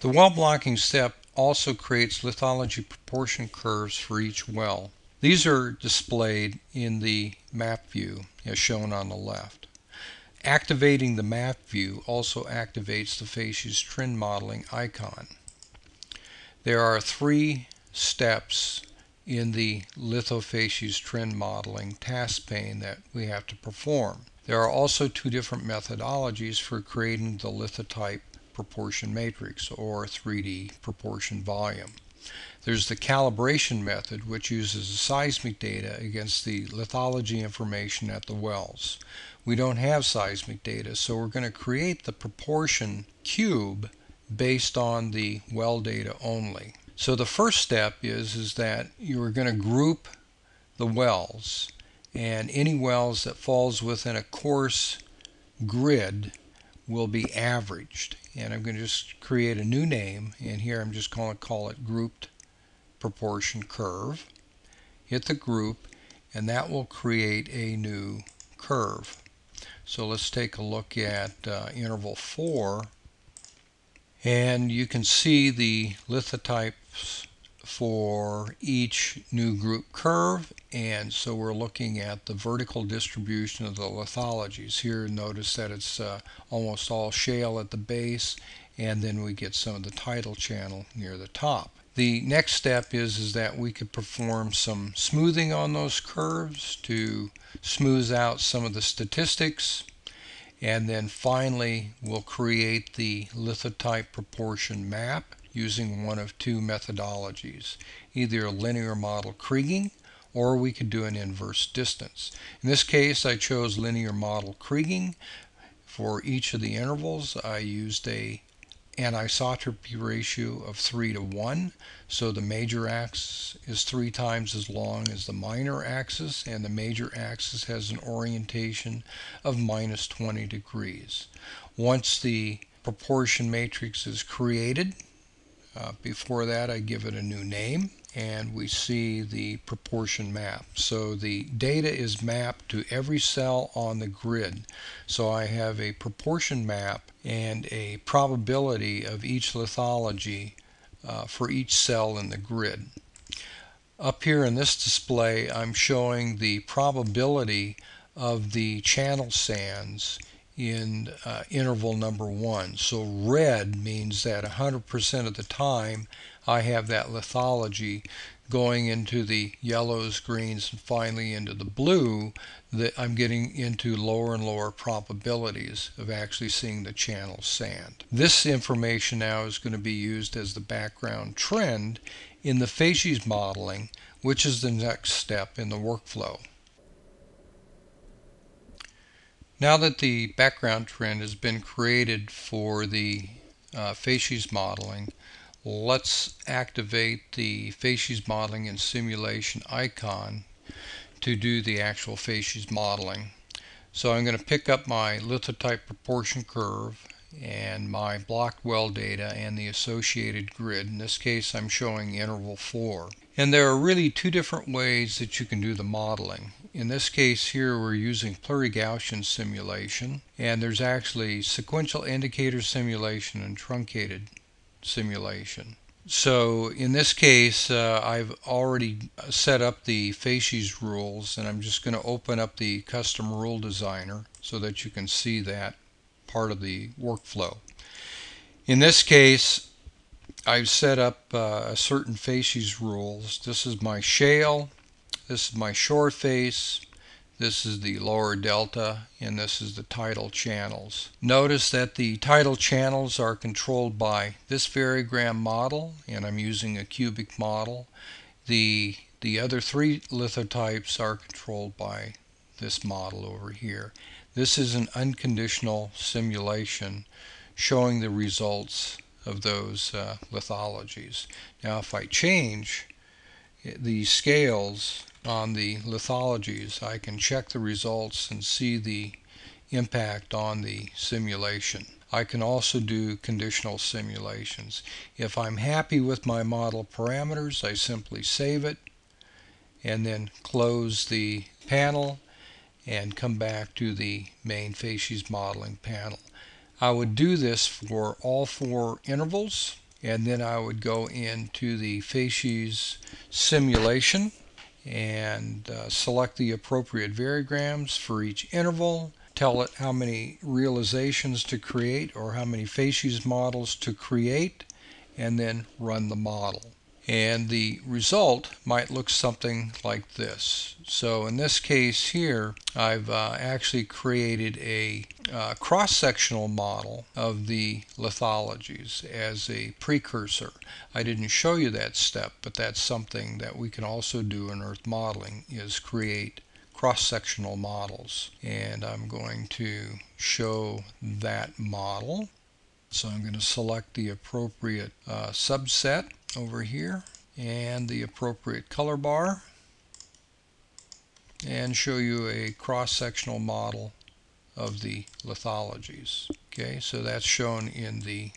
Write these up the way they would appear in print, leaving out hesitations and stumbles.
The well blocking step also creates lithology proportion curves for each well. These are displayed in the map view as shown on the left. Activating the map view also activates the Facies trend modeling icon. There are 3 steps in the lithofacies trend modeling task pane that we have to perform. There are also 2 different methodologies for creating the lithotype proportion matrix, or 3D proportion volume. There's the calibration method, which uses the seismic data against the lithology information at the wells. We don't have seismic data, so we're going to create the proportion cube based on the well data only. So the first step is that you're going to group the wells, and any wells that falls within a coarse grid will be averaged. And I'm going to just create a new name, and here I'm just going to call it grouped proportion curve. Hit the group, and that will create a new curve. So let's take a look at interval 4, and you can see the lithotypes for each new group curve, and so we're looking at the vertical distribution of the lithologies. Here notice that it's almost all shale at the base, and then we get some of the tidal channel near the top. The next step is that we could perform some smoothing on those curves to smooth out some of the statistics, and then finally we'll create the lithotype proportion map using one of 2 methodologies, either a linear model Kriging, or we could do an inverse distance. In this case I chose linear model Kriging. For each of the intervals I used an anisotropy ratio of 3:1, so the major axis is 3 times as long as the minor axis, and the major axis has an orientation of minus 20 degrees. Once the proportion matrix is created, before that I give it a new name, and we see the proportion map. So the data is mapped to every cell on the grid. So I have a proportion map and a probability of each lithology for each cell in the grid. Up here in this display I'm showing the probability of the channel sands in interval number 1. So red means that 100% of the time I have that lithology going into the yellows, greens, and finally into the blue, that I'm getting into lower and lower probabilities of actually seeing the channel sand. This information now is going to be used as the background trend in the Facies modeling, which is the next step in the workflow. Now that the background trend has been created for the Facies modeling, let's activate the Facies modeling and simulation icon to do the actual Facies modeling. So I'm going to pick up my lithotype proportion curve and my blocked well data and the associated grid. In this case I'm showing interval 4. And there are really 2 different ways that you can do the modeling. In this case here we're using pluri-Gaussian simulation, and there's actually sequential indicator simulation and truncated simulation. So in this case I've already set up the Facies rules, and I'm just going to open up the custom rule designer so that you can see that part of the workflow. In this case I've set up certain Facies rules. This is my shale, this is my shore face, this is the lower delta, and this is the tidal channels. Notice that the tidal channels are controlled by this variogram model, and I'm using a cubic model. The other 3 lithotypes are controlled by this model over here. This is an unconditional simulation showing the results of those lithologies. Now if I change the scales on the lithologies, I can check the results and see the impact on the simulation. I can also do conditional simulations. If I'm happy with my model parameters, I simply save it and then close the panel and come back to the main Facies modeling panel. I would do this for all 4 intervals, and then I would go into the Facies simulation and select the appropriate variograms for each interval, tell it how many realizations to create or how many facies models to create, and then run the model. And the result might look something like this. So in this case here, I've actually created a cross-sectional model of the lithologies as a precursor. I didn't show you that step, but that's something that we can also do in Earth modeling, is create cross-sectional models. And I'm going to show that model. So I'm going to select the appropriate subset over here and the appropriate color bar and show you a cross-sectional model of the lithologies. Okay, so that's shown in the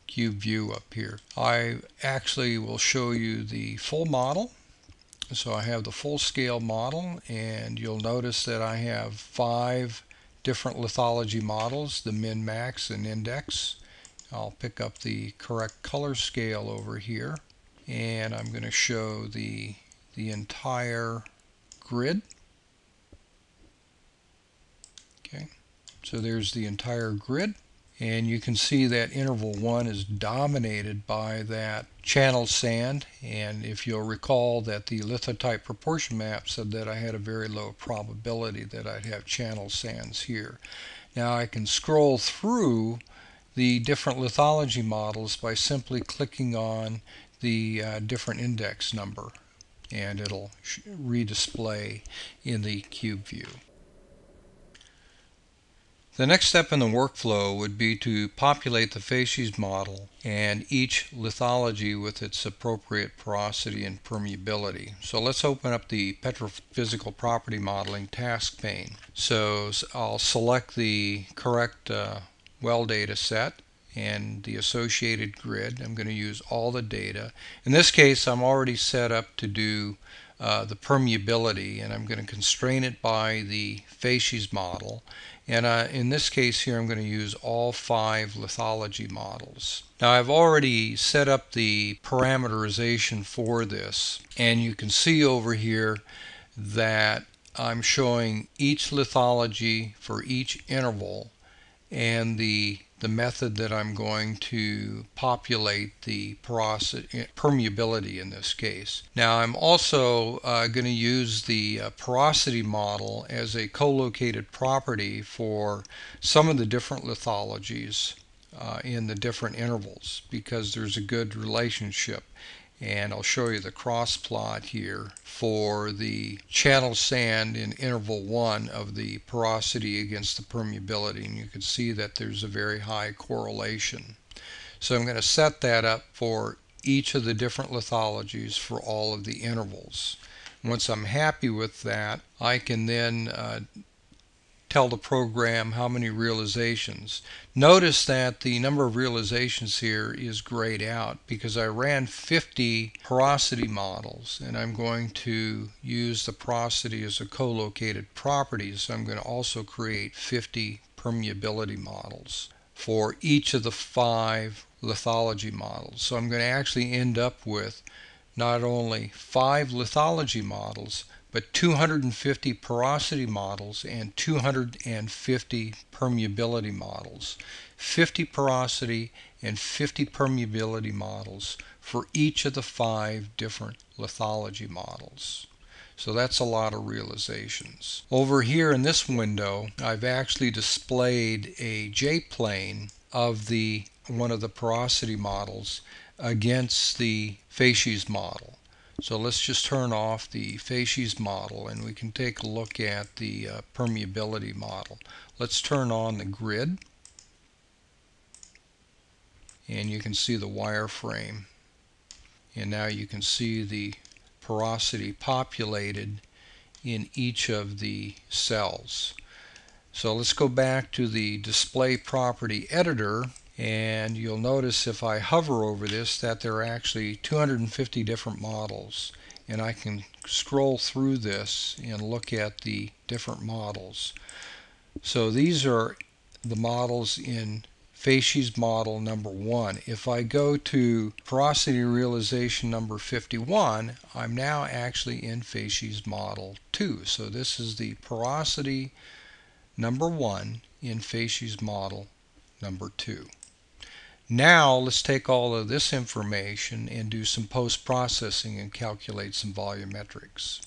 cube view up here. I actually will show you the full model. So I have the full scale model, and you'll notice that I have 5 different lithology models, the min, max, and index. I'll pick up the correct color scale over here, and I'm going to show the entire grid. Okay, so there's the entire grid, and you can see that interval 1 is dominated by that channel sand. And if you'll recall that the lithotype proportion map said that I had a very low probability that I'd have channel sands here. Now I can scroll through the different lithology models by simply clicking on the different index number, and it'll redisplay in the cube view. The next step in the workflow would be to populate the facies model and each lithology with its appropriate porosity and permeability. So let's open up the petrophysical property modeling task pane. So I'll select the correct well data set and the associated grid. I'm going to use all the data. In this case, I'm already set up to do the permeability, and I'm going to constrain it by the facies model. And in this case here, I'm going to use all 5 lithology models. Now I've already set up the parameterization for this, and you can see over here that I'm showing each lithology for each interval and the method that I'm going to populate the porosity, permeability in this case. Now I'm also going to use the porosity model as a co-located property for some of the different lithologies in the different intervals, because there's a good relationship. And I'll show you the cross plot here for the channel sand in interval 1 of the porosity against the permeability, and you can see that there's a very high correlation. So I'm going to set that up for each of the different lithologies for all of the intervals. Once I'm happy with that, I can then tell the program how many realizations. Notice that the number of realizations here is grayed out because I ran 50 porosity models, and I'm going to use the porosity as a co-located property, so I'm going to also create 50 permeability models for each of the 5 lithology models. So I'm going to actually end up with not only 5 lithology models, but 250 porosity models and 250 permeability models. 50 porosity and 50 permeability models for each of the 5 different lithology models. So that's a lot of realizations. Over here in this window, I've actually displayed a J-plane of one of the porosity models against the facies model. So let's just turn off the facies model, and we can take a look at the permeability model. Let's turn on the grid, and you can see the wireframe. And now you can see the porosity populated in each of the cells. So let's go back to the display property editor, and you'll notice if I hover over this that there are actually 250 different models, and I can scroll through this and look at the different models. So these are the models in Facies model number 1. If I go to porosity realization number 51, I'm now actually in Facies model 2. So this is the porosity number 1 in Facies model number 2. Now let's take all of this information and do some post-processing and calculate some volumetrics.